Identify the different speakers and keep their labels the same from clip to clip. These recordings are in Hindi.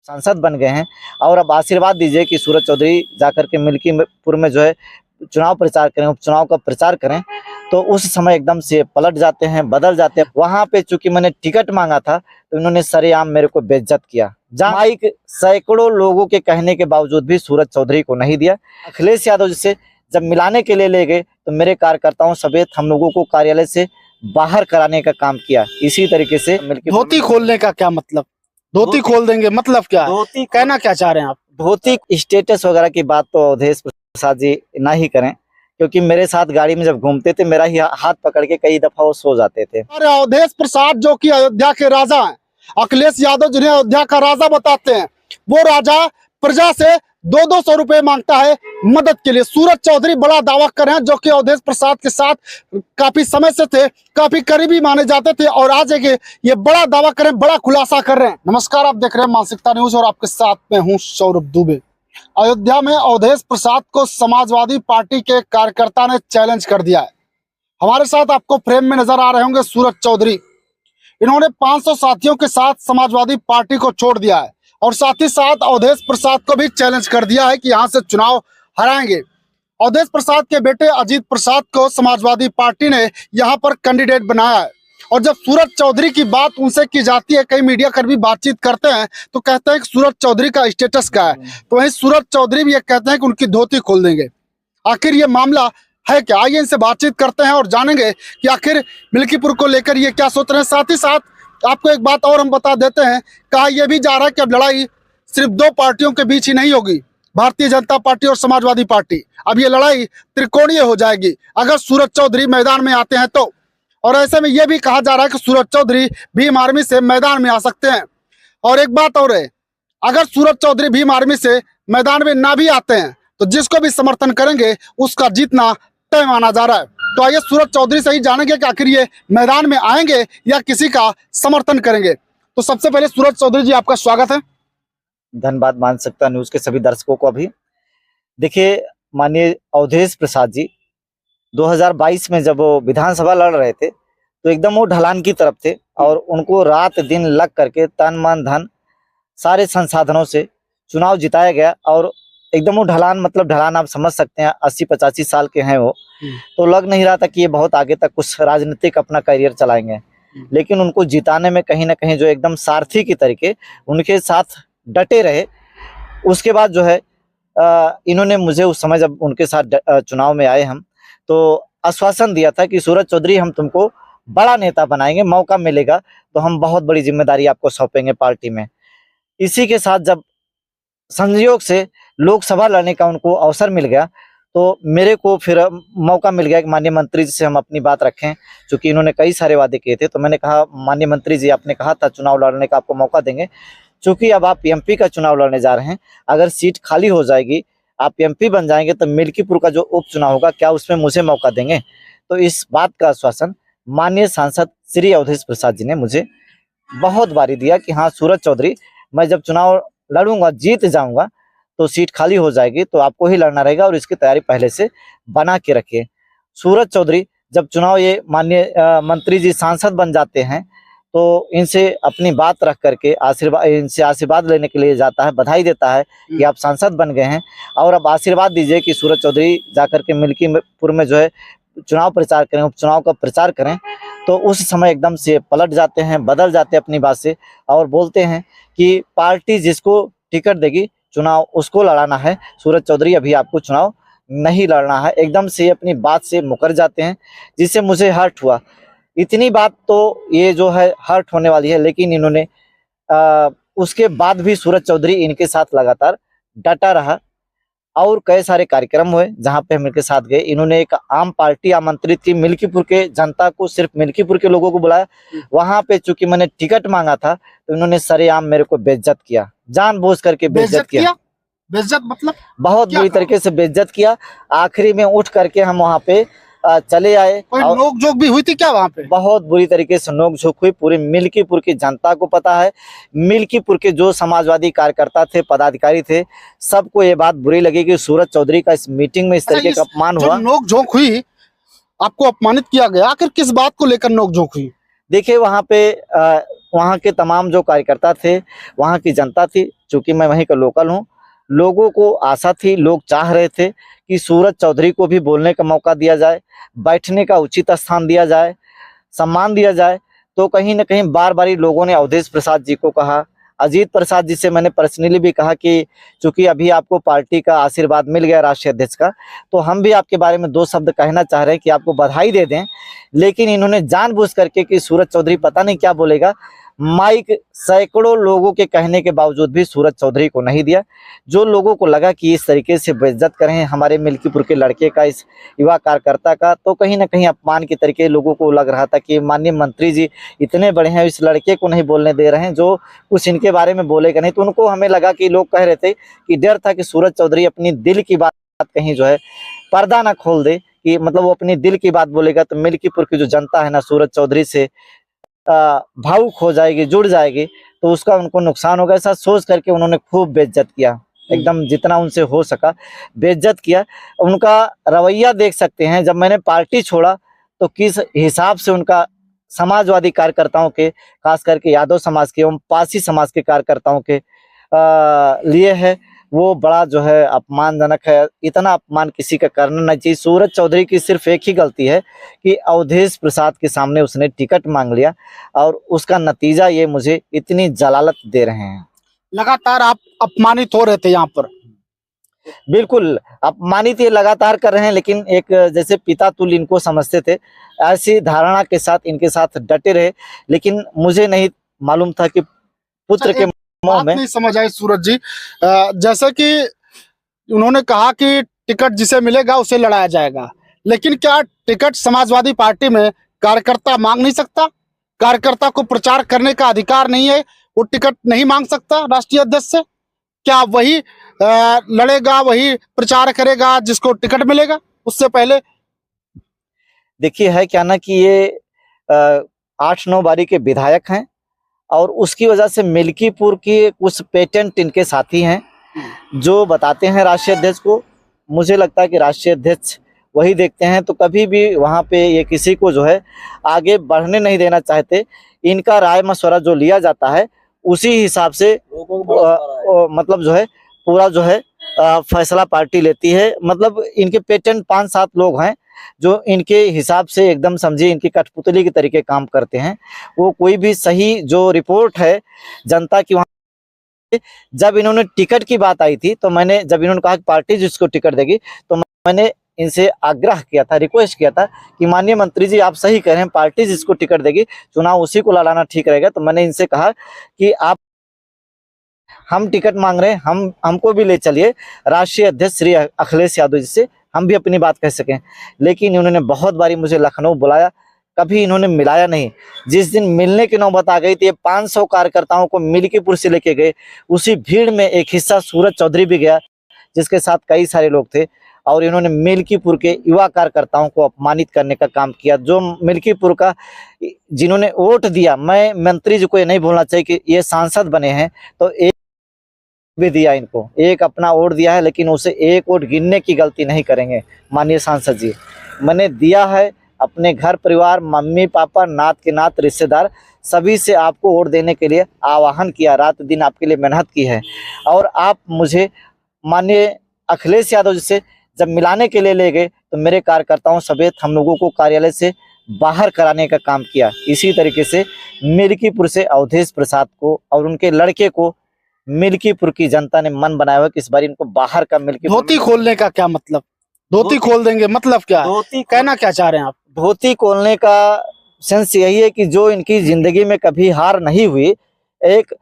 Speaker 1: सांसद बन गए हैं और अब आशीर्वाद दीजिए कि सूरज चौधरी जाकर के मिल्कीपुर में जो है चुनाव प्रचार करें, उपचुनाव का प्रचार करें, तो उस समय एकदम से पलट जाते हैं, बदल जाते हैं। वहां पे चूंकि मैंने टिकट मांगा था तो इन्होंने सरेआम मेरे को बेइज्जत किया। माइक सैकड़ों लोगों के कहने के बावजूद भी सूरज चौधरी को नहीं दिया। अखिलेश यादव जी से जब मिलाने के लिए ले गए तो मेरे कार्यकर्ताओं समेत हम लोगों को कार्यालय से बाहर कराने का काम किया। इसी तरीके से
Speaker 2: धोती खोलने का क्या मतलब? धोती खोल देंगे मतलब क्या?
Speaker 1: धोती
Speaker 2: कहना क्या चाह रहे हैं आप?
Speaker 1: धोती स्टेटस वगैरह की बात तो अवधेश प्रसाद जी ना ही करें, क्योंकि मेरे साथ गाड़ी में जब घूमते थे मेरा ही हाथ पकड़ के कई दफा वो सो जाते थे।
Speaker 2: और अवधेश प्रसाद जो कि अयोध्या के राजा हैं, अखिलेश यादव जिन्हें अयोध्या का राजा बताते हैं, वो राजा प्रजा से 200 रुपए मांगता है मदद के लिए। सूरज चौधरी बड़ा दावा कर रहे हैं, जो कि अवधेश प्रसाद के साथ काफी समय से थे, काफी करीबी माने जाते थे, और आज ये बड़ा दावा करें, बड़ा खुलासा कर रहे हैं। नमस्कार, आप देख रहे हैं मानसिकता न्यूज और आपके साथ में हूं सौरभ दुबे। अयोध्या में अवधेश प्रसाद को समाजवादी पार्टी के कार्यकर्ता ने चैलेंज कर दिया है। हमारे साथ आपको फ्रेम में नजर आ रहे होंगे सूरज चौधरी। इन्होंने 500 साथियों के साथ समाजवादी पार्टी को छोड़ दिया है और साथ ही साथ अवधेश प्रसाद को भी चैलेंज कर दिया है कि यहां से चुनाव हराएंगे। अवधेश प्रसाद के बेटे अजीत प्रसाद को समाजवादी पार्टी ने यहां पर कैंडिडेट बनाया है, और जब सूरज चौधरी की बात उनसे की जाती है, कई मीडिया कर्मी बातचीत करते हैं तो कहते हैं कि सूरज चौधरी का स्टेटस क्या है, तो वहीं सूरज चौधरी भी ये कहते हैं कि उनकी धोती खोल देंगे। आखिर ये मामला है क्या? आइए इनसे बातचीत करते हैं और जानेंगे कि आखिर मिल्कीपुर को लेकर ये क्या सोच रहे हैं। साथ ही साथ आपको एक बात और हम बता देते हैं, कहा यह भी जा रहा है कि अब लड़ाई सिर्फ 2 पार्टियों के बीच ही नहीं होगी, भारतीय जनता पार्टी और समाजवादी पार्टी। अब ये लड़ाई त्रिकोणीय हो जाएगी अगर सूरज चौधरी मैदान में आते हैं तो। और ऐसे में यह भी कहा जा रहा है कि सूरज चौधरी भीम आर्मी से मैदान में आ सकते हैं। और एक बात और है, अगर सूरज चौधरी भीम आर्मी से मैदान में ना भी आते हैं तो जिसको भी समर्थन करेंगे उसका जीतना तय माना जा रहा है। तो आइए सूरज चौधरी से ही जानेंगे कि आखिर ये मैदान में आएंगे या किसी का समर्थन करेंगे। तो सबसे पहले सूरज चौधरी जी, आपका स्वागत है।
Speaker 1: धन्यवाद मानसिकता न्यूज के सभी दर्शकों को। अभी देखिए, माननीय अवधेश प्रसाद जी 2022 में जब वो विधानसभा लड़ रहे थे तो एकदम वो ढलान की तरफ थे और उनको रात दिन लग करके तन मन धन सारे संसाधनों से चुनाव जिताया गया। और एकदम वो ढलान, मतलब ढलान आप समझ सकते हैं, 80-85 साल के हैं वो, तो लग नहीं रहा था कि ये बहुत आगे तक कुछ राजनीतिक अपना करियर चलाएंगे। लेकिन उनको जिताने में कहीं ना कहीं जो एकदम सारथी की तरीके उनके साथ डटे रहे। उसके बाद जो है इन्होंने मुझे उस समय जब उनके साथ चुनाव में आए हम, तो आश्वासन दिया था कि सूरज चौधरी हम तुमको बड़ा नेता बनाएंगे, मौका मिलेगा तो हम बहुत बड़ी जिम्मेदारी आपको सौंपेंगे पार्टी में। इसी के साथ जब संयोग से लोकसभा लड़ने का उनको अवसर मिल गया तो मेरे को फिर मौका मिल गया कि माननीय मंत्री जी से हम अपनी बात रखें। क्योंकि इन्होंने कई सारे वादे किए थे, तो मैंने कहा माननीय मंत्री जी, आपने कहा था चुनाव लड़ने का आपको मौका देंगे, चूंकि अब आप एमपी का चुनाव लड़ने जा रहे हैं, अगर सीट खाली हो जाएगी, आप एमपी बन जाएंगे, तो मिल्कीपुर का जो उपचुनाव होगा क्या उसमें मुझे मौका देंगे? तो इस बात का आश्वासन माननीय सांसद श्री अवधेश प्रसाद जी ने मुझे बहुत बारी दिया कि हाँ सूरज चौधरी, मैं जब चुनाव लड़ूंगा, जीत जाऊंगा, तो सीट खाली हो जाएगी तो आपको ही लड़ना रहेगा और इसकी तैयारी पहले से बना के रखिए। सूरज चौधरी जब चुनाव ये माननीय मंत्री जी सांसद बन जाते हैं तो इनसे अपनी बात रख करके इनसे आशीर्वाद लेने के लिए जाता है, बधाई देता है कि आप सांसद बन गए हैं और अब आशीर्वाद दीजिए कि सूरज चौधरी जाकर के मिल्कीपुर में जो है चुनाव प्रचार करें, उपचुनाव का प्रचार करें। तो उस समय एकदम से पलट जाते हैं, बदल जाते हैं अपनी बात से और बोलते हैं कि पार्टी जिसको टिकट देगी चुनाव उसको लड़ाना है, सूरज चौधरी अभी आपको चुनाव नहीं लड़ना है। एकदम से अपनी बात से मुकर जाते हैं, जिससे मुझे हर्ट हुआ। इतनी बात तो ये जो है हर्ट होने वाली है, लेकिन इन्होंने उसके बाद भी सूरज चौधरी इनके साथ लगातार डटा रहा और कई सारे कार्यक्रम हुए जहां पे हम इनके साथ गए। इन्होंने एक आम पार्टी आमंत्रित की, मिल्कीपुर के जनता को, सिर्फ मिल्कीपुर के लोगों को बुलाया। वहां पे चूंकि मैंने टिकट मांगा था तो इन्होंने सरेआम मेरे को बेइज्जत किया, जानबूझ करके बेइज्जत किया।
Speaker 2: बेइज्जत मतलब
Speaker 1: बहुत बुरी तरीके से बेइज्जत किया। आखिरी में उठ करके हम वहां पे चले आए।
Speaker 2: नोक-झोंक भी हुई थी क्या वहां पे?
Speaker 1: बहुत बुरी तरीके से नोक-झोंक हुई। पूरे मिल्कीपुर की जनता को पता है, मिल्कीपुर के जो समाजवादी कार्यकर्ता थे, पदाधिकारी थे, सबको ये बात बुरी लगी कि सूरज चौधरी का इस मीटिंग में इस तरीके का अपमान हुआ।
Speaker 2: नोक-झोंक हुई, आपको अपमानित किया गया, आखिर किस बात को लेकर नोक-झोंक हुई?
Speaker 1: देखिए, वहां पे वहाँ के तमाम जो कार्यकर्ता थे, वहाँ की जनता थी, चूंकि मैं वहीं का लोकल हूँ, लोगों को आशा थी, लोग चाह रहे थे कि सूरज चौधरी को भी बोलने का मौका दिया जाए, बैठने का उचित स्थान दिया जाए, सम्मान दिया जाए। तो कहीं न कहीं बार-बार लोगों ने अवधेश प्रसाद जी को कहा, अजीत प्रसाद जी से मैंने पर्सनली भी कहा कि चूँकि अभी आपको पार्टी का आशीर्वाद मिल गया राष्ट्रीय अध्यक्ष का, तो हम भी आपके बारे में 2 शब्द कहना चाह रहे हैं कि आपको बधाई दे दें। लेकिन इन्होंने जानबूझ करके कि सूरज चौधरी पता नहीं क्या बोलेगा, माइक सैकड़ों लोगों के कहने के बावजूद भी सूरज चौधरी को नहीं दिया। जो लोगों को लगा कि इस तरीके से बेइज्जत कर रहे हैं हमारे मिल्कीपुर के लड़के का, इस युवा कार्यकर्ता का, तो कहीं न कहीं अपमान के तरीके लोगों को लग रहा था कि माननीय मंत्री जी इतने बड़े हैं, इस लड़के को नहीं बोलने दे रहे हैं, जो कुछ इनके बारे में बोलेगा नहीं। तो उनको हमें लगा कि लोग कह रहे थे कि डर था कि सूरज चौधरी अपनी दिल की बात कहीं जो है पर्दा ना खोल दे, कि मतलब वो अपनी दिल की बात बोलेगा तो मिल्कीपुर की जो जनता है ना सूरज चौधरी से भावुक हो जाएगी, जुड़ जाएगी, तो उसका उनको नुकसान होगा। ऐसा सोच करके उन्होंने खूब बेइज्जत किया, एकदम जितना उनसे हो सका बेइज्जत किया। उनका रवैया देख सकते हैं, जब मैंने पार्टी छोड़ा तो किस हिसाब से उनका समाजवादी कार्यकर्ताओं के, खास करके यादव समाज के एवं पासी समाज के कार्यकर्ताओं के लिए है, वो बड़ा जो है अपमानजनक है। इतना अपमान किसी का करना नहीं चाहिए। सूरज चौधरी की सिर्फ एक ही गलती है कि अवधेश प्रसाद के सामने उसने टिकट मांग लिया, और उसका नतीजा ये मुझे इतनी जलालत दे रहे हैं।
Speaker 2: लगातार आप अपमानित हो रहे थे यहाँ पर।
Speaker 1: बिल्कुल अपमानित ये लगातार कर रहे हैं, लेकिन एक जैसे पिता तुल्य इनको समझते थे, ऐसी धारणा के साथ इनके साथ डटे रहे। लेकिन मुझे नहीं मालूम था कि पुत्र के मुंह
Speaker 2: बात
Speaker 1: में
Speaker 2: नहीं समझ आई सूरज जी, जैसे कि उन्होंने कहा कि टिकट जिसे मिलेगा उसे लड़ाया जाएगा, लेकिन क्या टिकट समाजवादी पार्टी में कार्यकर्ता मांग नहीं सकता? कार्यकर्ता को प्रचार करने का अधिकार नहीं है, वो टिकट नहीं मांग सकता राष्ट्रीय अध्यक्ष से? क्या वही लड़ेगा, वही प्रचार करेगा जिसको टिकट मिलेगा? उससे पहले
Speaker 1: देखिए है क्या ना कि ये 8-9 बारी के विधायक हैं, और उसकी वजह से मिल्कीपुर के कुछ पेटेंट इनके साथी हैं जो बताते हैं राष्ट्रीय अध्यक्ष को। मुझे लगता है कि राष्ट्रीय अध्यक्ष वही देखते हैं, तो कभी भी वहाँ पे ये किसी को जो है आगे बढ़ने नहीं देना चाहते। इनका राय मशवरा जो लिया जाता है उसी हिसाब से मतलब जो है पूरा जो है फैसला पार्टी लेती है। मतलब इनके पेटेंट 5-7 लोग हैं जो इनके हिसाब से एकदम समझिए इनकी कठपुतली के तरीके काम करते हैं। वो कोई भी सही जो रिपोर्ट है जनता की, वहाँ जब इन्होंने टिकट की बात आई थी, तो मैंने जब इन्होंने कहा कि पार्टी जिसको टिकट देगी, तो मैंने इनसे आग्रह किया था, रिक्वेस्ट किया था कि माननीय मंत्री जी आप सही कह रहे हैं, पार्टी जिसको टिकट देगी चुनाव उसी को लड़ाना ठीक रहेगा। तो मैंने इनसे कहा कि आप, हम टिकट मांग रहे हैं, हमको भी ले चलिए राष्ट्रीय अध्यक्ष श्री अखिलेश यादव जी से, हम भी अपनी बात कह सकें। लेकिन इन्होंने बहुत बारी मुझे लखनऊ बुलाया, कभी इन्होंने मिलाया नहीं। जिस दिन मिलने की नौबत आ गई थी, 500 कार्यकर्ताओं को मिल्कीपुर से लेके गए, उसी भीड़ में एक हिस्सा सूरज चौधरी भी गया जिसके साथ कई सारे लोग थे, और इन्होंने मिल्कीपुर के युवा कार्यकर्ताओं को अपमानित करने का काम किया। जो मिल्कीपुर का जिन्होंने वोट दिया, मैं मंत्री जी को ये नहीं भूलना चाहिए कि ये सांसद बने हैं, तो एक भी दिया इनको, एक अपना वोट दिया है, लेकिन उसे एक वोट गिनने की गलती नहीं करेंगे माननीय सांसद जी। मैंने दिया है अपने घर परिवार, मम्मी पापा, नात के नात, रिश्तेदार सभी से आपको वोट देने के लिए आह्वान किया, रात दिन आपके लिए मेहनत की है। और आप मुझे माननीय अखिलेश यादव जी से जब मिलाने के लिए ले गए, तो मेरे कार्यकर्ताओं समेत हम लोगों को कार्यालय से बाहर कराने का काम किया। इसी तरीके से मिल्कीपुर से अवधेश प्रसाद को और उनके लड़के को मिल्कीपुर की जनता ने मन बनाया हुआ कि इस बार इनको बाहर का मिल्कीपुर।
Speaker 2: धोती खोलने का क्या मतलब? धोती खोल देंगे मतलब क्या?
Speaker 1: धोती
Speaker 2: कहना क्या चाह रहे हैं आप?
Speaker 1: धोती खोलने का सेंस यही है कि जो इनकी जिंदगी में कभी हार नहीं हुई, एक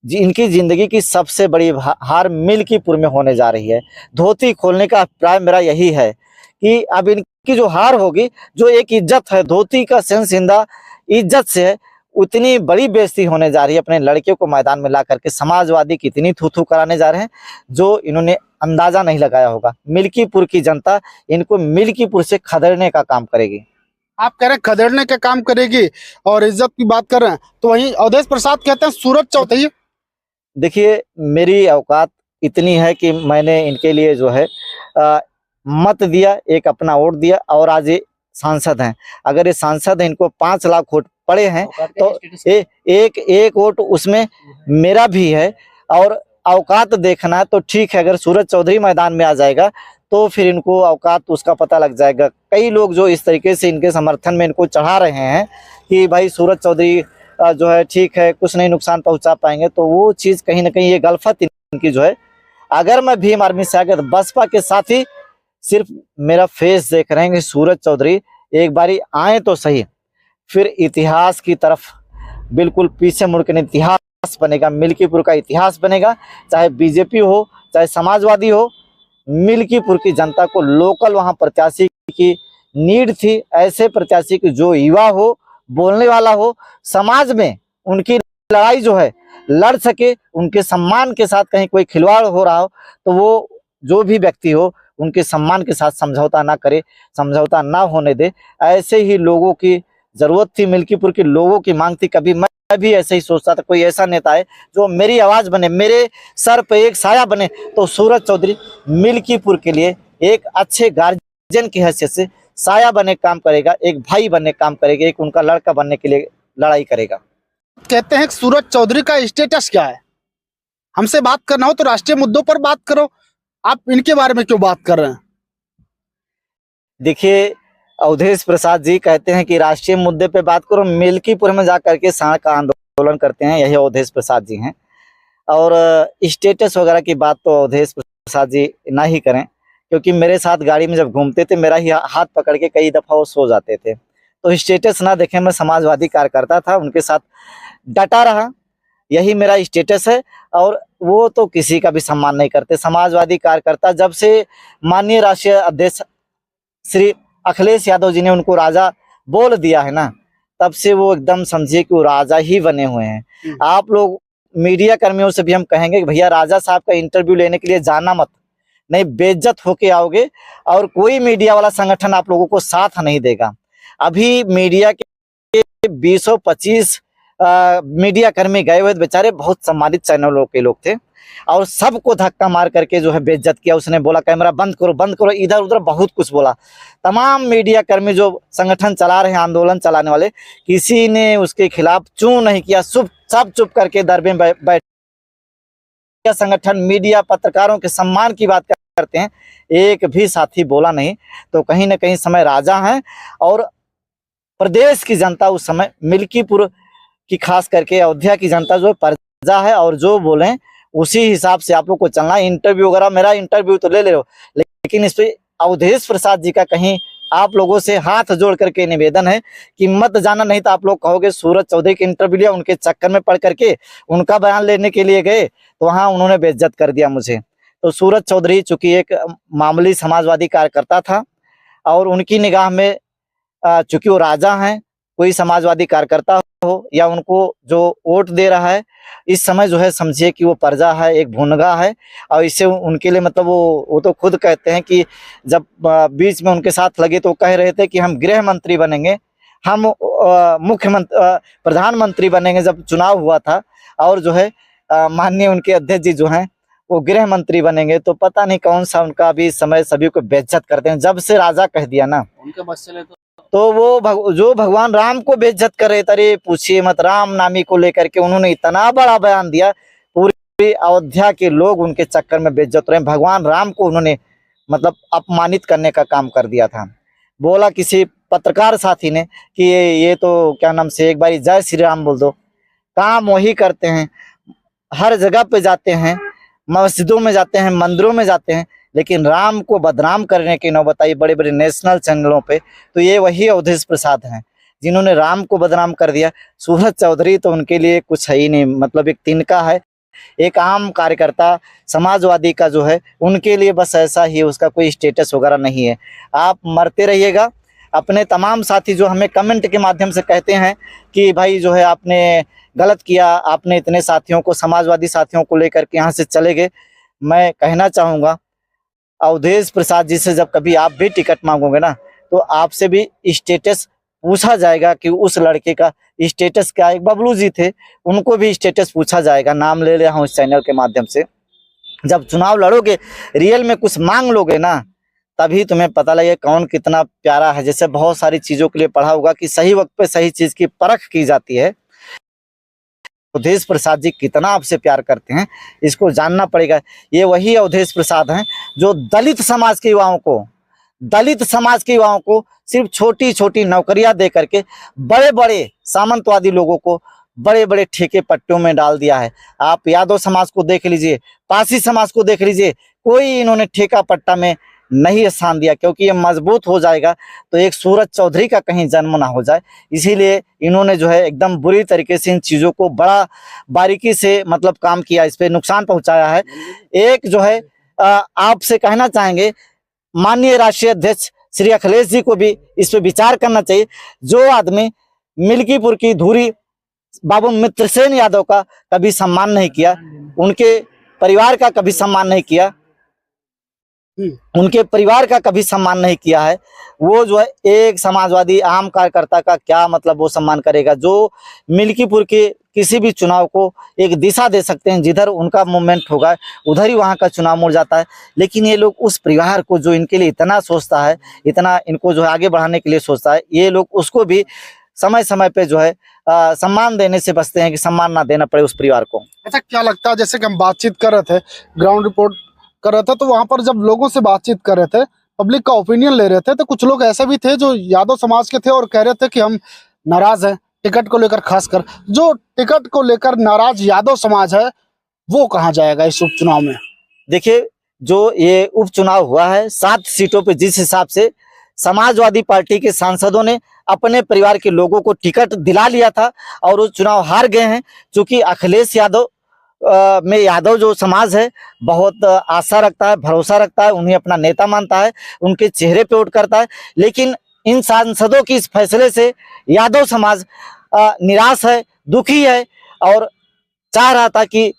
Speaker 1: इनकी जिंदगी की सबसे बड़ी हार मिल्कीपुर में होने जा रही है। धोती खोलने का अभिप्राय मेरा यही है कि अब इनकी जो हार होगी, जो एक इज्जत है, धोती का सेंस इंदा इज्जत से है, उतनी बड़ी बेइज्जती होने जा रही है। अपने लड़के को मैदान में ला करके समाजवादी कितनी थू-थू कराने जा रहे हैं, जो इन्होंने अंदाजा नहीं लगाया होगा। मिल्कीपुर की जनता इनको मिल्कीपुर से खदेड़ने का काम करेगी।
Speaker 2: आप कह रहे हैं खदेड़ने का काम करेगी और इज्जत की बात कर रहे हैं, तो वहीं अवधेश प्रसाद कहते हैं सूरज चौधरी।
Speaker 1: देखिए मेरी औकात इतनी है कि मैंने इनके लिए जो है मत दिया, एक अपना वोट दिया, और आज सांसद हैं। अगर ये सांसद हैं, इनको 5 लाख वोट पड़े हैं तो एक एक वोट उसमें मेरा भी है। और औकात देखना है तो ठीक है, अगर सूरज चौधरी मैदान में आ जाएगा तो फिर इनको औकात उसका पता लग जाएगा। कई लोग जो इस तरीके से इनके समर्थन में इनको चढ़ा रहे हैं कि भाई सूरज चौधरी जो है ठीक है, कुछ नहीं नुकसान पहुंचा पाएंगे, तो वो चीज़ कहीं ना कहीं ये गलफत इनकी जो है। अगर मैं भीम आर्मी से आगे तो बसपा के साथ ही सिर्फ मेरा फेस देख रहे हैं कि सूरज चौधरी एक बारी आए तो सही, फिर इतिहास की तरफ बिल्कुल पीछे मुड़ के इतिहास बनेगा, मिल्कीपुर का इतिहास बनेगा। चाहे बीजेपी हो चाहे समाजवादी हो, मिल्कीपुर की जनता को लोकल वहां प्रत्याशी की नीड थी, ऐसे प्रत्याशी की जो युवा हो, बोलने वाला हो, समाज में उनकी लड़ाई जो है लड़ सके, उनके सम्मान के साथ कहीं कोई खिलवाड़ हो रहा हो तो वो जो भी व्यक्ति हो उनके सम्मान के साथ समझौता ना करे, समझौता ना होने दे। ऐसे ही लोगों की जरूरत थी, मिल्कीपुर के लोगों की मांग थी। कभी मैं भी ऐसे ही सोचता था कोई ऐसा नेता है जो मेरी आवाज बने, मेरे सर पे एक साया बने, तो सूरज चौधरी मिल्कीपुर के लिए एक अच्छे गार्जियन की हैसियत से साया बने काम करेगा, एक भाई बनने काम करेगा, एक उनका लड़का बनने के लिए लड़ाई करेगा।
Speaker 2: कहते हैं कि सूरज चौधरी का स्टेटस क्या है? हमसे बात करना हो तो राष्ट्रीय मुद्दों पर बात करो, आप इनके बारे में क्यों बात कर रहे हैं?
Speaker 1: देखिए, अवधेश प्रसाद जी कहते हैं कि राष्ट्रीय मुद्दे पे बात करो, मिल्कीपुर में जा करके सांड का आंदोलन करते हैं, यही अवधेश प्रसाद जी हैं। और स्टेटस वगैरह की बात तो अवधेश प्रसाद जी ना ही करें, क्योंकि मेरे साथ गाड़ी में जब घूमते थे मेरा ही हाथ पकड़ के कई दफा वो सो जाते थे। तो स्टेटस ना देखें, मैं समाजवादी कार्यकर्ता था, उनके साथ डटा रहा, यही मेरा स्टेटस है। और वो तो किसी का भी सम्मान नहीं करते। समाजवादी कार्यकर्ता जब से माननीय राष्ट्रीय अध्यक्ष श्री अखिलेश यादव जी ने उनको राजा बोल दिया है ना, तब से वो एकदम समझिए कि वो राजा ही बने हुए हैं। आप लोग मीडिया कर्मियों से भी हम कहेंगे कि भैया राजा साहब का इंटरव्यू लेने के लिए जाना मत, नहीं बेइज्जत होके आओगे और कोई मीडिया वाला संगठन आप लोगों को साथ नहीं देगा। अभी मीडिया के 20-25 मीडिया कर्मी गए हुए बेचारे, बहुत सम्मानित चैनलों के लोग थे, और सबको धक्का मार करके जो है बेइज्जत किया। उसने बोला कैमरा बंद करो, इधर उधर बहुत कुछ बोला। तमाम मीडिया कर्मी जो संगठन चला रहे हैं, आंदोलन चलाने वाले, किसी ने उसके खिलाफ चूं नहीं किया, सब चुप करके दरबे में बैठ। संगठन मीडिया पत्रकारों के सम्मान की बात करते हैं, एक भी साथी बोला नहीं। तो कहीं ना कहीं समय राजा है, और प्रदेश की जनता उस समय मिल्कीपुर की खास करके अयोध्या की जनता जो प्रजा है, और जो बोले उसी हिसाब से आप लोग को चलना। इंटरव्यू वगैरह, मेरा इंटरव्यू तो ले ले रहे हो, लेकिन इस पे अवधेश प्रसाद जी का कहीं आप लोगों से हाथ जोड़ करके निवेदन है कि मत जाना, नहीं तो आप लोग कहोगे सूरज चौधरी के इंटरव्यू लिया, उनके चक्कर में पड़ करके उनका बयान लेने के लिए गए तो वहां उन्होंने बेइज्जत कर दिया मुझे। तो सूरज चौधरी चूंकि एक मामूली समाजवादी कार्यकर्ता था, और उनकी निगाह में चूंकि वो राजा हैं, कोई समाजवादी कार्यकर्ता हो या उनको जो वोट दे रहा है, इस समय जो है समझिए कि वो प्रजा है, एक भूनगा है। और इससे उनके लिए मतलब वो तो खुद कहते हैं कि जब बीच में उनके साथ लगे तो कह रहे थे कि हम गृह मंत्री बनेंगे, हम मुख्यमंत्री प्रधानमंत्री बनेंगे जब चुनाव हुआ था, और जो है माननीय उनके अध्यक्ष जी जो हैं वो गृह मंत्री बनेंगे। तो पता नहीं कौन सा उनका भी समय, सभी को बेइज्जत करते हैं। जब से राजा कह दिया ना,
Speaker 2: उनके बस चले
Speaker 1: तो वो जो भगवान राम को बेइज्जत कर रहे थे, पूछिए मत, राम नामी को लेकर के उन्होंने इतना बड़ा बयान दिया, पूरी अयोध्या के लोग उनके चक्कर में बेइज्जत रहे। भगवान राम को उन्होंने मतलब अपमानित करने का काम कर दिया था। बोला किसी पत्रकार साथी ने कि ये तो क्या नाम से, एक बार जय श्री राम बोल दो। काम वही करते हैं, हर जगह पे जाते हैं, मस्जिदों में जाते हैं, मंदिरों में जाते हैं, लेकिन राम को बदनाम करने की नौबत आई बड़े बड़े नेशनल चैनलों पे। तो ये वही अवधेश प्रसाद हैं जिन्होंने राम को बदनाम कर दिया। सूरज चौधरी तो उनके लिए कुछ है ही नहीं, मतलब एक तिनका है, एक आम कार्यकर्ता समाजवादी का जो है उनके लिए बस ऐसा ही, उसका कोई स्टेटस वगैरह नहीं है। आप मरते रहिएगा। अपने तमाम साथी जो हमें कमेंट के माध्यम से कहते हैं कि भाई जो है आपने गलत किया, आपने इतने साथियों को, समाजवादी साथियों को लेकर के यहाँ से चले गए, मैं कहना चाहूँगा अवधेश प्रसाद जी से जब कभी आप भी टिकट मांगोगे ना, तो आपसे भी स्टेटस पूछा जाएगा कि उस लड़के का स्टेटस क्या है। एक बबलू जी थे, उनको भी स्टेटस पूछा जाएगा, नाम ले रहा हूँ इस चैनल के माध्यम से। जब चुनाव लड़ोगे, रियल में कुछ मांग लोगे ना, तभी तुम्हें पता लगे कौन कितना प्यारा है। जैसे बहुत सारी चीजों के लिए पढ़ा होगा कि सही वक्त पे सही चीज की परख की जाती है। अवधेश प्रसाद जी कितना आपसे प्यार करते हैं इसको जानना पड़ेगा। ये वही अवधेश प्रसाद हैं जो दलित समाज के युवाओं को सिर्फ छोटी छोटी नौकरियां दे करके बड़े बड़े सामंतवादी लोगों को बड़े बड़े ठेके पट्टियों में डाल दिया है। आप यादव समाज को देख लीजिए, पासी समाज को देख लीजिए, कोई इन्होंने ठेका पट्टा में नहीं स्थान दिया, क्योंकि ये मजबूत हो जाएगा तो एक सूरज चौधरी का कहीं जन्म ना हो जाए। इसीलिए इन्होंने जो है एकदम बुरी तरीके से इन चीजों को बड़ा बारीकी से मतलब काम किया, इस पे नुकसान पहुंचाया है। एक जो है आपसे कहना चाहेंगे माननीय राष्ट्रीय अध्यक्ष श्री अखिलेश जी को भी इस पे विचार करना चाहिए। जो आदमी मिल्कीपुर की धुरी बाबू मित्रसेन यादव का कभी सम्मान नहीं किया, उनके परिवार का कभी सम्मान नहीं किया, उनके परिवार का कभी सम्मान नहीं किया है, वो जो है एक समाजवादी आम कार्यकर्ता का क्या मतलब वो सम्मान करेगा जो मिल्कीपुर के किसी भी चुनाव को एक दिशा दे सकते हैं। जिधर उनका मूवमेंट होगा उधर ही वहां का चुनाव मुड़ जाता है। लेकिन ये लोग उस परिवार को जो इनके लिए इतना सोचता है, इतना इनको जो है आगे बढ़ाने के लिए सोचता है, ये लोग उसको भी समय समय पे जो है सम्मान देने से बचते हैं कि सम्मान ना देना पड़े उस परिवार को।
Speaker 2: ऐसा क्या लगता है, जैसे कि हम बातचीत कर रहे थे, ग्राउंड रिपोर्ट कर रहे थे, तो वहां पर जब लोगों से बातचीत कर रहे थे, पब्लिक का ओपिनियन ले रहे थे, तो कुछ लोग ऐसे भी थे जो यादव समाज के थे और कह रहे थे कि हम नाराज हैं टिकट को लेकर। खासकर जो टिकट को लेकर नाराज यादव समाज है वो कहाँ जाएगा इस उपचुनाव में?
Speaker 1: देखिए, जो ये उपचुनाव हुआ है 7 सीटों पे जिस हिसाब से समाजवादी पार्टी के सांसदों ने अपने परिवार के लोगों को टिकट दिला लिया था और वो चुनाव हार गए हैं। क्योंकि अखिलेश यादव में यादव जो समाज है बहुत आशा रखता है, भरोसा रखता है, उन्हें अपना नेता मानता है, उनके चेहरे पे वोट करता है। लेकिन इन सांसदों की इस फैसले से यादव समाज निराश है, दुखी है और चाह रहा था कि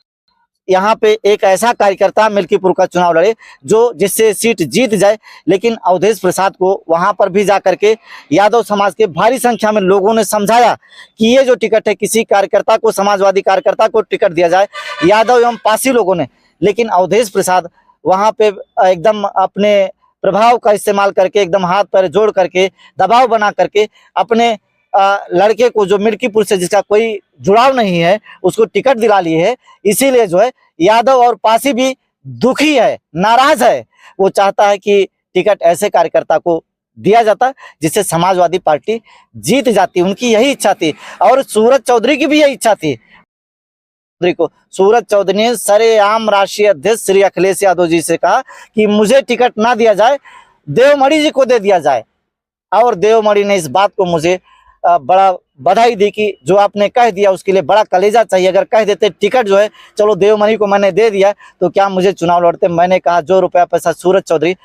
Speaker 1: यहाँ पे एक ऐसा कार्यकर्ता मिल्कीपुर का चुनाव लड़े जो जिससे सीट जीत जाए। लेकिन अवधेश प्रसाद को वहां पर भी जा करके यादव समाज के भारी संख्या में लोगों ने समझाया कि ये जो टिकट है किसी कार्यकर्ता को, समाजवादी कार्यकर्ता को टिकट दिया जाए, यादव एवं पासी लोगों ने। लेकिन अवधेश प्रसाद वहां पे एकदम अपने प्रभाव का इस्तेमाल करके, एकदम हाथ पैर जोड़ करके, दबाव बना करके अपने लड़के को जो मिल्कीपुर से जिसका कोई जुड़ाव नहीं है उसको टिकट दिला ली है। इसीलिए जो है यादव और पासी भी दुखी है, नाराज है। वो चाहता है कि टिकट ऐसे कार्यकर्ता को दिया जाता जिससे समाजवादी पार्टी जीत जाती। उनकी यही इच्छा थी और सूरज चौधरी की भी यही इच्छा थी। सूरज चौधरी ने सरेआम राष्ट्रीय अध्यक्ष श्री अखिलेश यादव जी से कहा कि मुझे टिकट ना दिया जाए, देवमणि जी को दे दिया जाए। और देवमणि ने इस बात को मुझे बड़ा बधाई दी कि जो आपने कह दिया उसके लिए बड़ा कलेजा चाहिए। अगर कह देते टिकट जो है चलो देवमणि को मैंने दे दिया तो क्या मुझे चुनाव लड़ते। मैंने कहा जो रुपया पैसा सूरज चौधरी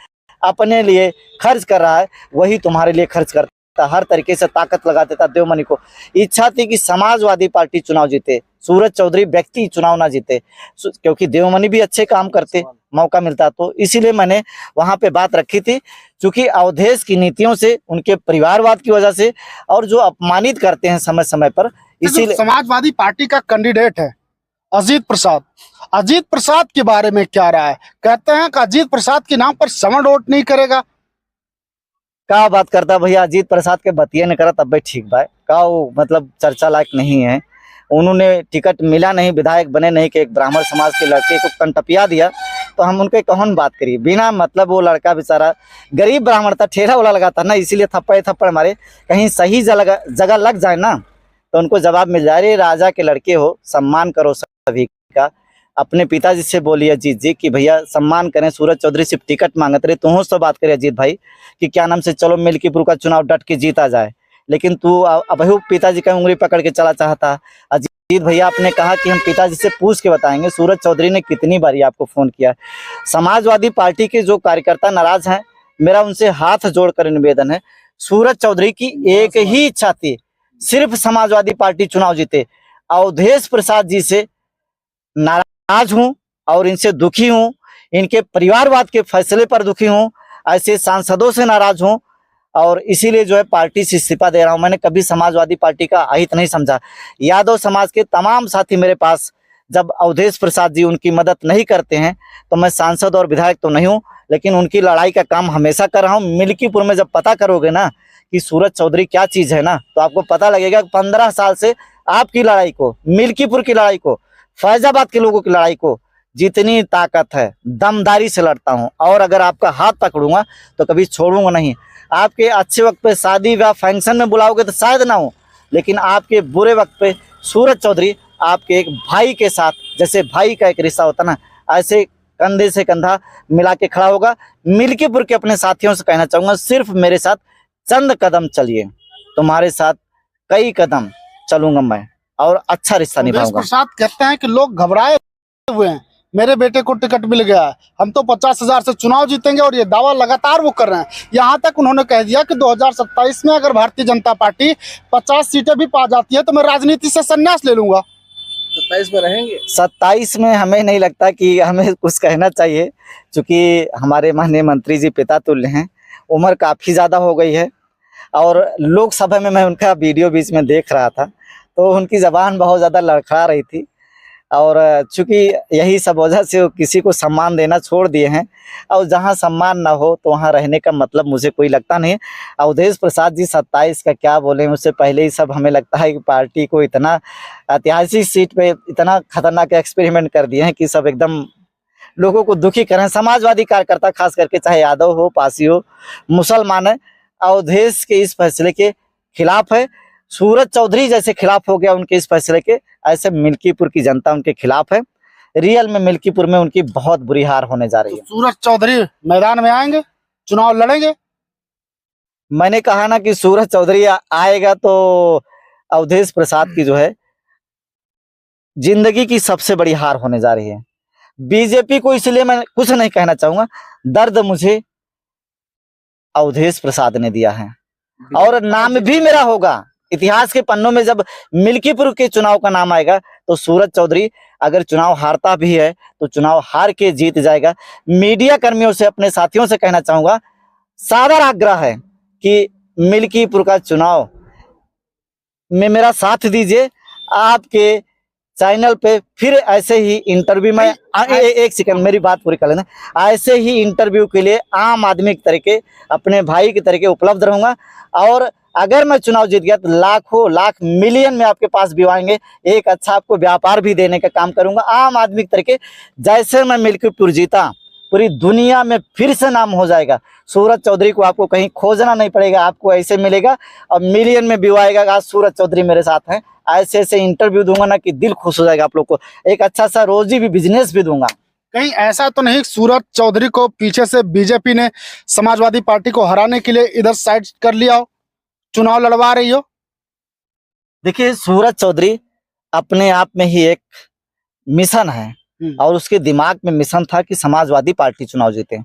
Speaker 1: अपने लिए खर्च कर रहा है वही तुम्हारे लिए खर्च करता, हर तरीके से ताकत लगा देता। देवमणि को इच्छा थी कि समाजवादी पार्टी चुनाव जीते, सूरज चौधरी व्यक्ति चुनाव ना जीते, क्योंकि देवमणि भी अच्छे काम करते, मौका मिलता तो। इसीलिए मैंने वहां पे बात रखी थी। क्योंकि अवधेश की नीतियों से, उनके परिवारवाद की वजह से और जो अपमानित करते हैं समय समय पर, इसीलिए
Speaker 2: समाजवादी पार्टी का कैंडिडेट है अजीत प्रसाद। अजीत प्रसाद के बारे में क्या राय है? कहते हैं कि अजीत प्रसाद के नाम पर समन वोट नहीं करेगा।
Speaker 1: क्या बात करता भैया, अजीत प्रसाद के बतिये ने करा तब भी ठीक भाई का वो मतलब चर्चा लायक नहीं है। उन्होंने टिकट मिला नहीं, विधायक बने नहीं कि एक ब्राह्मण समाज के लड़के को कंटपिया दिया तो हम उनके कौन बात करिए। बिना मतलब वो लड़का बेचारा गरीब ब्राह्मण था, ठेला वाला लगा था ना, इसीलिए थप्पड़ मारे। कहीं सही जगह लग जाए ना तो उनको जवाब मिल जाए। अरे राजा के लड़के हो, सम्मान करो सभी का। अपने पिताजी से बोलिए अजीत जी कि भैया सम्मान करें, सूरज चौधरी सिर्फ टिकट मांगते रहे, तुम तो बात करे अजीत भाई कि क्या नाम से चलो मिल्कीपुर का चुनाव डट के जीता जाए। लेकिन तू अब पिताजी का उंगली पकड़ के चला चाहता। अजीत भैया आपने कहा कि हम पिताजी से पूछ के बताएंगे। सूरज चौधरी ने कितनी बारी आपको फोन किया। समाजवादी पार्टी के जो कार्यकर्ता नाराज हैं, मेरा उनसे हाथ जोड़कर निवेदन है, सूरज चौधरी की एक ही इच्छा थी, सिर्फ समाजवादी पार्टी चुनाव जीते। अवधेश प्रसाद जी से नाराज हूं और इनसे दुखी हूं, इनके परिवारवाद के फैसले पर दुखी हूं, ऐसे सांसदों से नाराज हूं और इसीलिए जो है पार्टी से इस्तीफा दे रहा हूं। मैंने कभी समाजवादी पार्टी का अहित नहीं समझा। यादव समाज के तमाम साथी मेरे पास, जब अवधेश प्रसाद जी उनकी मदद नहीं करते हैं तो मैं सांसद और विधायक तो नहीं हूं, लेकिन उनकी लड़ाई का काम हमेशा कर रहा हूँ। मिल्कीपुर में जब पता करोगे ना कि सूरज चौधरी क्या चीज है ना, तो आपको पता लगेगा 15 साल से आपकी लड़ाई को, मिल्कीपुर की लड़ाई को, फैजाबाद के लोगों की लड़ाई को जितनी ताकत है दमदारी से लड़ता हूँ। और अगर आपका हाथ पकड़ूंगा तो कभी छोड़ूंगा नहीं। आपके अच्छे वक्त पे शादी या फंक्शन में बुलाओगे तो शायद ना हो, लेकिन आपके बुरे वक्त पे सूरज चौधरी आपके एक भाई के साथ, जैसे भाई का एक रिश्ता होता ना, ऐसे कंधे से कंधा मिला के खड़ा होगा। मिल्कीपुर के अपने साथियों से कहना चाहूंगा, सिर्फ मेरे साथ चंद कदम चलिए, तुम्हारे साथ कई कदम चलूंगा मैं और अच्छा रिश्ता
Speaker 2: अवधेश
Speaker 1: निभाऊंगा।
Speaker 2: प्रसाद कहते हैं कि लोग घबराए हुए हैं, मेरे बेटे को टिकट मिल गया है, हम तो 50,000 से चुनाव जीतेंगे, और ये दावा लगातार वो कर रहे हैं। यहाँ तक उन्होंने कह दिया कि 2027 में अगर भारतीय जनता पार्टी 50 सीटें भी पा जाती है तो मैं राजनीति से संन्यास ले लूंगा।
Speaker 3: 27 में रहेंगे।
Speaker 1: 27 में हमें नहीं लगता कि हमें कुछ कहना चाहिए, क्योंकि हमारे माननीय मंत्री जी पिता तुल्य हैं, उम्र काफ़ी ज़्यादा हो गई है। और लोकसभा में मैं उनका वीडियो बीच में देख रहा था, तो उनकी ज़बान बहुत ज़्यादा लड़खड़ा रही थी। और चूँकि यही सब वजह से वो किसी को सम्मान देना छोड़ दिए हैं, और जहाँ सम्मान ना हो तो वहाँ रहने का मतलब मुझे कोई लगता नहीं। अवधेश प्रसाद जी 27 का क्या बोले, उससे पहले ही सब हमें लगता है कि पार्टी को इतना ऐतिहासिक सीट पे इतना खतरनाक एक्सपेरिमेंट कर दिए हैं कि सब एकदम लोगों को दुखी करें। समाजवादी कार्यकर्ता खास करके, चाहे यादव हो, पासी हो, मुसलमान है, अवधेश के इस फैसले के खिलाफ है। सूरज चौधरी जैसे खिलाफ हो गया उनके इस फैसले के, ऐसे मिल्कीपुर की जनता उनके खिलाफ है। रियल में मिल्कीपुर में उनकी बहुत बुरी हार होने जा रही है।
Speaker 2: तो सूरज चौधरी मैदान में आएंगे, चुनाव लड़ेंगे?
Speaker 1: मैंने कहा ना कि सूरज चौधरी आएगा तो अवधेश प्रसाद की जो है जिंदगी की सबसे बड़ी हार होने जा रही है। बीजेपी को इसलिए मैं कुछ नहीं कहना चाहूंगा, दर्द मुझे अवधेश प्रसाद ने दिया है, और नाम भी मेरा होगा इतिहास के पन्नों में। जब मिल्कीपुर के चुनाव का नाम आएगा तो सूरज चौधरी अगर चुनाव हारता भी है तो चुनाव हार के जीत जाएगा। मीडिया कर्मियों से, अपने साथियों से कहना चाहूंगा, सादर आग्रह है कि मिल्कीपुर का चुनाव में मेरा साथ दीजिए। आपके चैनल पे फिर ऐसे ही इंटरव्यू में एक सेकंड मेरी बात पूरी कर लेना, ऐसे ही इंटरव्यू के लिए आम आदमी के तरीके, अपने भाई के तरीके उपलब्ध रहूंगा। और अगर मैं चुनाव जीत गया तो लाखों लाख मिलियन में आपके पास भी आएंगे, एक अच्छा आपको व्यापार भी देने का काम करूंगा आम आदमी के तरीके। जैसे मैं मिल्कीपुर जीता, पूरी दुनिया में फिर से नाम हो जाएगा। सूरज चौधरी को आपको कहीं खोजना नहीं पड़ेगा, आपको ऐसे मिलेगा और मिलियन में व्यू आएगा। आज सूरज चौधरी मेरे साथ हैं, ऐसे ऐसे इंटरव्यू दूंगा ना कि दिल खुश हो जाएगा आप लोग को। एक अच्छा सा रोजी भी, बिजनेस भी दूंगा।
Speaker 2: कहीं ऐसा तो नहीं सूरज चौधरी को पीछे से बीजेपी ने समाजवादी पार्टी को हराने के लिए इधर साइड कर लिया हो, चुनाव लड़वा रही हो?
Speaker 1: देखिए, सूरज चौधरी अपने आप में ही एक मिशन है, और उसके दिमाग में मिशन था कि समाजवादी पार्टी चुनाव जीते।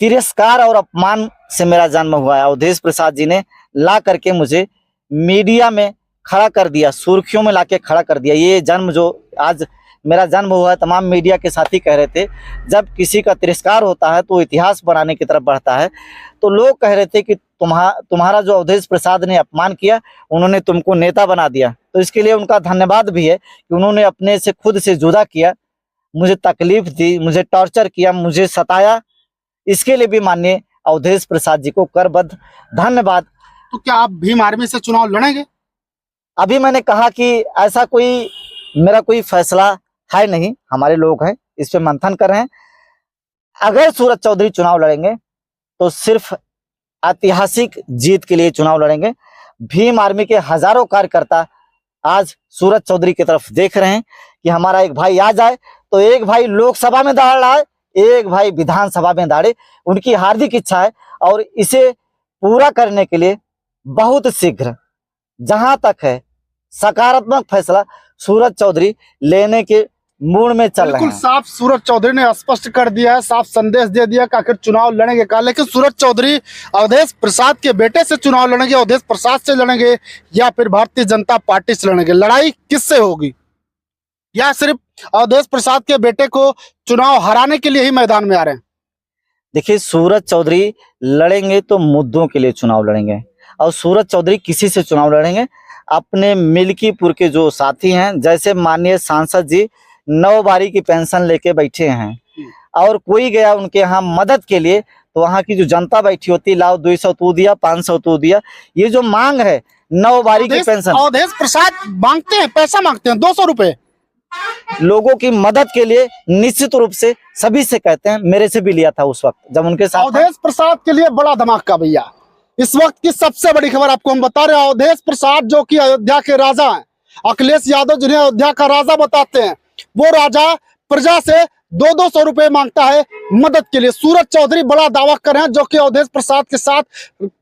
Speaker 1: तिरस्कार और अपमान से मेरा जन्म हुआ है। अवधेश प्रसाद जी ने ला करके मुझे मीडिया में खड़ा कर दिया, सुर्खियों में लाके खड़ा कर दिया। ये जन्म जो आज मेरा जन्म हुआ है, तमाम मीडिया के साथी कह रहे थे, जब किसी का तिरस्कार होता है तो इतिहास बनाने की तरफ बढ़ता है। तो लोग कह रहे थे कि तुम्हारा जो अवधेश प्रसाद ने अपमान किया, उन्होंने तुमको नेता बना दिया। तो इसके लिए उनका धन्यवाद भी है कि उन्होंने अपने से खुद से जुदा किया, मुझे तकलीफ दी, मुझे टॉर्चर किया, मुझे सताया। इसके लिए भी माननीय अवधेश प्रसाद जी को करबद्ध धन्यवाद।
Speaker 2: तो क्या आप भीम आर्मी से चुनाव लड़ेंगे?
Speaker 1: अभी मैंने कहा कि ऐसा कोई मेरा कोई फैसला है नहीं, हमारे लोग हैं इस पे मंथन कर रहे हैं। अगर सूरज चौधरी चुनाव लड़ेंगे तो सिर्फ ऐतिहासिक जीत के लिए चुनाव लड़ेंगे। भीम आर्मी के हजारों कार्यकर्ता आज सूरज चौधरी की तरफ देख रहे हैं कि हमारा एक भाई आ जाए, तो एक भाई लोकसभा में दौड़ रहा है, एक भाई विधानसभा में दौड़े। उनकी हार्दिक इच्छा है, और इसे पूरा करने के लिए बहुत शीघ्र, जहां तक है, सकारात्मक फैसला सूरज चौधरी लेने के मूड में चल रहे
Speaker 2: बिल्कुल
Speaker 1: हैं।
Speaker 2: साफ सूरज चौधरी ने स्पष्ट कर दिया है, साफ संदेश दे दिया कि आखिर चुनाव लड़ेंगे का। लेकिन सूरज चौधरी अवधेश प्रसाद के बेटे से चुनाव लड़ेंगे, अवधेश प्रसाद से लड़ेंगे, या फिर भारतीय जनता पार्टी से लड़ेंगे? लड़ाई किससे होगी? या सिर्फ अवधेश प्रसाद के बेटे को चुनाव हराने के लिए ही मैदान में आ रहे हैं?
Speaker 1: देखिए, सूरज चौधरी लड़ेंगे तो मुद्दों के लिए चुनाव लड़ेंगे, और सूरज चौधरी किसी से चुनाव लड़ेंगे? अपने मिल्कीपुर के जो साथी हैं, जैसे माननीय सांसद जी 9 बारी की पेंशन लेके बैठे हैं, और कोई गया उनके यहाँ मदद के लिए तो वहाँ की जो जनता बैठी होती, लाओ 200 तू दिया, 500 तू दिया, ये जो मांग है 9 बारी की पेंशन,
Speaker 2: अवधेश प्रसाद मांगते हैं, पैसा मांगते हैं 200 रुपए
Speaker 1: लोगों की मदद के लिए निश्चित रूप से सभी से कहते हैं। मेरे से भी लिया था उस वक्त जब उनके साथ।
Speaker 2: अवधेश प्रसाद के लिए बड़ा धमाका भैया। इस वक्त की सबसे बड़ी खबर आपको हम बता रहे हैं। अवधेश प्रसाद जो कि अयोध्या के राजा हैं, अखिलेश यादव जिन्हें अयोध्या का राजा बताते हैं, वो राजा प्रजा से 200 रुपए मांगता है मदद के लिए। सूरज चौधरी बड़ा दावा कर रहे हैं, जो कि अवधेश प्रसाद के साथ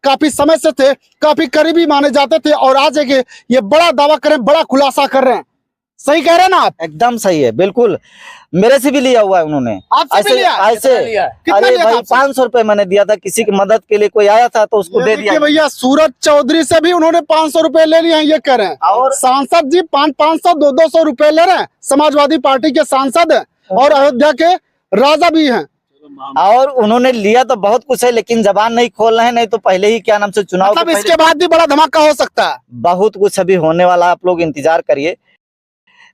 Speaker 2: काफी समय से थे, काफी करीबी माने जाते थे, और आज ये बड़ा दावा कर रहे हैं, बड़ा खुलासा कर रहे हैं। सही कह रहे हैं ना आप?
Speaker 1: एकदम सही है, बिल्कुल। मेरे से भी लिया हुआ है उन्होंने।
Speaker 2: आपसे भी लिया?
Speaker 1: ऐसे
Speaker 2: कितना
Speaker 1: अरे
Speaker 2: लिया था
Speaker 1: भाई
Speaker 2: आपसे?
Speaker 1: 500 रुपए मैंने दिया था, किसी की मदद के लिए कोई आया था तो उसको दे दिया।
Speaker 2: भैया सूरज चौधरी से भी उन्होंने 500 रुपए ले लिए हैं, ये कह रहे हैं।
Speaker 1: और
Speaker 2: सांसद जी 500 200 रुपए ले रहे हैं, समाजवादी पार्टी के सांसद हैं और अयोध्या के राजा भी हैं।
Speaker 1: और उन्होंने लिया तो बहुत कुछ है, लेकिन जबान नहीं खोल रहे हैं, नहीं तो पहले ही क्या नाम से चुनाव
Speaker 2: मतलब
Speaker 1: के
Speaker 2: इसके बाद भी बड़ा धमाका हो सकता है।
Speaker 1: बहुत कुछ अभी होने वाला, आप लोग इंतजार करिए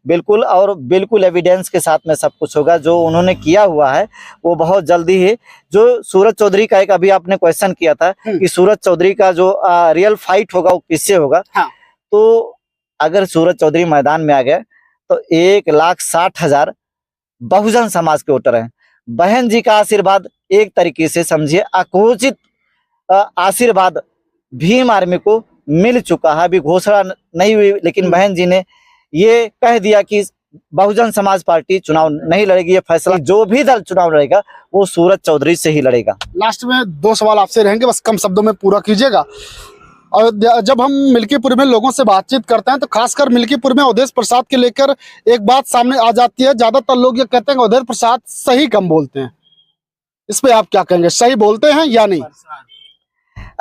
Speaker 1: बिल्कुल। और बिल्कुल एविडेंस के साथ में सब कुछ होगा। जो उन्होंने किया हुआ है वो बहुत जल्दी ही, जो सूरज चौधरी का एक अभी आपने क्वेश्चन किया था कि सूरज चौधरी का जो रियल फाइट होगा वो किससे होगा।
Speaker 2: हाँ।
Speaker 1: तो अगर सूरज चौधरी मैदान में आ गया तो 1,60,000 बहुजन समाज के वोटर हैं। बहन जी का आशीर्वाद एक तरीके से समझिए अघोषित आशीर्वाद भीम आर्मी को मिल चुका है। अभी घोषणा नहीं हुई, लेकिन बहन जी ने ये कह दिया कि बहुजन समाज पार्टी चुनाव नहीं लड़ेगी। ये फैसला जो भी दल चुनाव लड़ेगा वो सूरज चौधरी से ही लड़ेगा।
Speaker 2: लास्ट में 2 सवाल आपसे रहेंगे, बस कम शब्दों में पूरा कीजिएगा। और जब हम मिल्कीपुर में लोगों से बातचीत करते हैं तो खासकर मिल्कीपुर में अवधेश प्रसाद के लेकर एक बात सामने आ जाती है। ज्यादातर लोग ये कहते हैं कि अवधेश प्रसाद सही कम बोलते हैं। इस पे आप क्या कहेंगे, सही बोलते हैं या नहीं?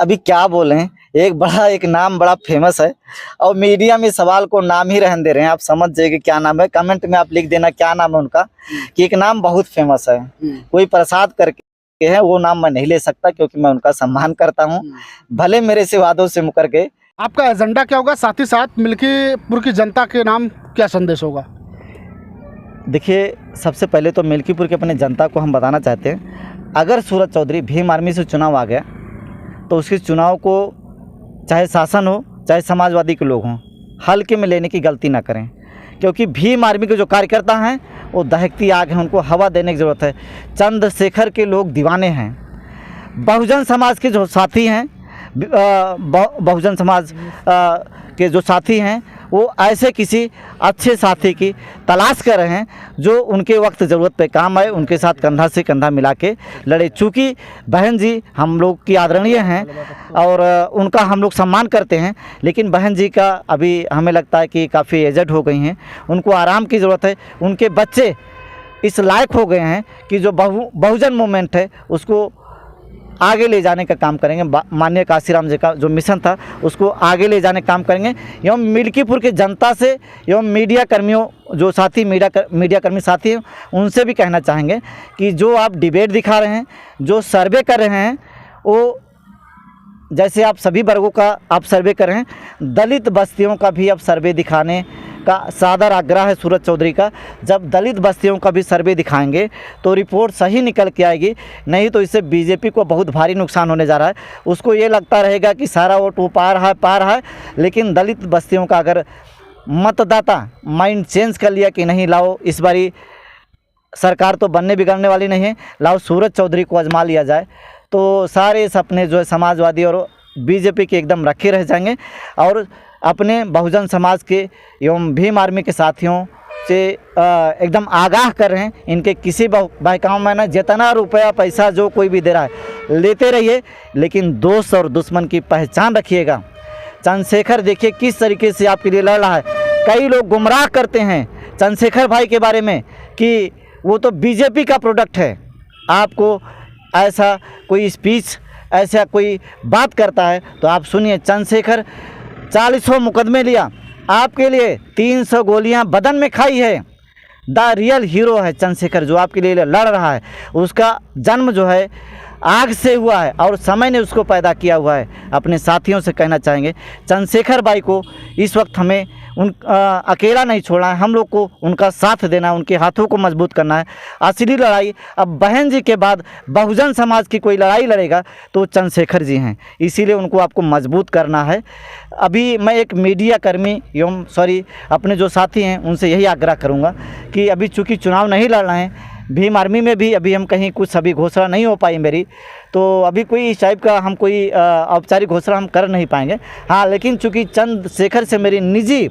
Speaker 1: अभी क्या बोले, एक नाम बड़ा फेमस है और मीडिया में सवाल को नाम ही रहने दे रहे हैं। आप समझ जाइए क्या नाम है, कमेंट में आप लिख देना क्या नाम है उनका, कि एक नाम बहुत फेमस है, कोई प्रसाद करके है, वो नाम मैं नहीं ले सकता क्योंकि मैं उनका सम्मान करता हूं, भले मेरे से वादों से मुकर गए।
Speaker 2: आपका एजेंडा क्या होगा, साथ ही साथ मिल्कीपुर की जनता के नाम क्या संदेश होगा?
Speaker 1: देखिए, सबसे पहले तो मिल्कीपुर के अपने जनता को हम बताना चाहते हैं, अगर सूरज चौधरी भीम आर्मी से चुनाव आ गया तो उसके चुनाव को चाहे शासन हो चाहे समाजवादी के लोग हों, हल्के में लेने की गलती ना करें, क्योंकि भीम आर्मी के जो कार्यकर्ता हैं वो दहकती आग है, उनको हवा देने की ज़रूरत है। चंद्रशेखर के लोग दीवाने हैं। बहुजन समाज के जो साथी हैं, बहुजन समाज के जो साथी हैं वो ऐसे किसी अच्छे साथी की तलाश कर रहे हैं जो उनके वक्त ज़रूरत पे काम आए, उनके साथ कंधा से कंधा मिला के लड़े। चूँकि बहन जी हम लोग की आदरणीय हैं और उनका हम लोग सम्मान करते हैं, लेकिन बहन जी का अभी हमें लगता है कि काफ़ी एजड हो गई हैं, उनको आराम की ज़रूरत है। उनके बच्चे इस लायक हो गए हैं कि जो बहुजन मूवमेंट है उसको आगे ले जाने का काम करेंगे। माननीय काशीराम जी का जो मिशन था उसको आगे ले जाने का काम करेंगे। एवं मिल्कीपुर के जनता से एवं मीडिया कर्मियों जो साथी मीडिया कर्मी साथी हैं उनसे भी कहना चाहेंगे कि जो आप डिबेट दिखा रहे हैं, जो सर्वे कर रहे हैं, वो जैसे आप सभी वर्गों का आप सर्वे कर रहे हैं, दलित बस्तियों का भी अब सर्वे दिखाने का सादर आग्रह है सूरज चौधरी का। जब दलित बस्तियों का भी सर्वे दिखाएंगे तो रिपोर्ट सही निकल के आएगी, नहीं तो इससे बीजेपी को बहुत भारी नुकसान होने जा रहा है। उसको ये लगता रहेगा कि सारा वोट वो पा रहा है, लेकिन दलित बस्तियों का अगर मतदाता माइंड चेंज कर लिया कि नहीं लाओ इस बारी सरकार तो बनने बिगड़ने वाली नहीं है, लाओ सूरज चौधरी को आजमा लिया जाए, तो सारे सपने जो है समाजवादी और बीजेपी के एकदम रखे रह जाएंगे। और अपने बहुजन समाज के एवं भीम आर्मी के साथियों से एकदम आगाह कर रहे हैं, इनके किसी बहकाव में ना जितना रुपया पैसा जो कोई भी दे रहा है लेते रहिए, लेकिन दोस्त और दुश्मन की पहचान रखिएगा। चंद्रशेखर देखिए किस तरीके से आपके लिए लड़ रहा है। कई लोग गुमराह करते हैं चंद्रशेखर भाई के बारे में कि वो तो बीजेपी का प्रोडक्ट है। आपको ऐसा कोई स्पीच, ऐसा कोई बात करता है तो आप सुनिए, चंद्रशेखर 40 मुकदमे लिया, आपके लिए 300 गोलियां बदन में खाई है। द रियल हीरो है चंद्रशेखर, जो आपके लिए लड़ रहा है। उसका जन्म जो है आग से हुआ है और समय ने उसको पैदा किया हुआ है। अपने साथियों से कहना चाहेंगे चंद्रशेखर भाई को इस वक्त हमें अकेला नहीं छोड़ना है, हम लोग को उनका साथ देना है, उनके हाथों को मजबूत करना है। असली लड़ाई अब बहन जी के बाद बहुजन समाज की कोई लड़ाई लड़ेगा तो चंद्रशेखर जी हैं, इसीलिए उनको आपको मजबूत करना है। अभी मैं एक मीडिया कर्मी एवं अपने जो साथी हैं उनसे यही आग्रह करूँगा कि अभी चूँकि चुनाव नहीं लड़ रहे हैं, भीम आर्मी में भी अभी हम कहीं कुछ अभी घोषणा नहीं हो पाई मेरी, तो अभी कोई इस टाइप का हम कोई औपचारिक घोषणा हम कर नहीं पाएंगे। हाँ, लेकिन चूँकि चंद्रशेखर से मेरी निजी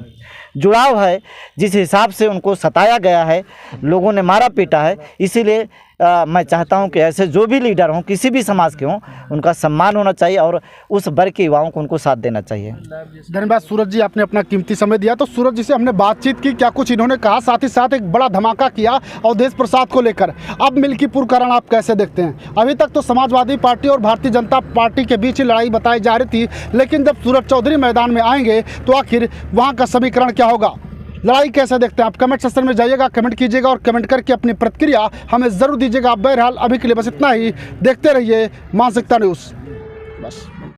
Speaker 1: जुड़ाव है, जिस हिसाब से उनको सताया गया है, लोगों ने मारा पीटा है, इसीलिए मैं चाहता हूं कि ऐसे जो भी लीडर हों, किसी भी समाज के हों, उनका सम्मान होना चाहिए और उस वर्ग के युवाओं को उनको साथ देना चाहिए।
Speaker 2: धन्यवाद सूरज जी, आपने अपना कीमती समय दिया। तो सूरज जी से हमने बातचीत की, क्या कुछ इन्होंने कहा, साथ ही साथ एक बड़ा धमाका किया अवधेश प्रसाद को लेकर। अब मिल्कीपुर का रण आप कैसे देखते हैं? अभी तक तो समाजवादी पार्टी और भारतीय जनता पार्टी के बीच ही लड़ाई बताई जा रही थी, लेकिन जब सूरज चौधरी मैदान में आएंगे तो आखिर वहाँ का समीकरण क्या होगा, लड़ाई कैसे देखते हैं आप? कमेंट सेक्शन में जाइएगा, कमेंट कीजिएगा और कमेंट करके अपनी प्रतिक्रिया हमें ज़रूर दीजिएगा। बहरहाल अभी के लिए बस इतना ही। देखते रहिए मानसिकता न्यूज़। बस।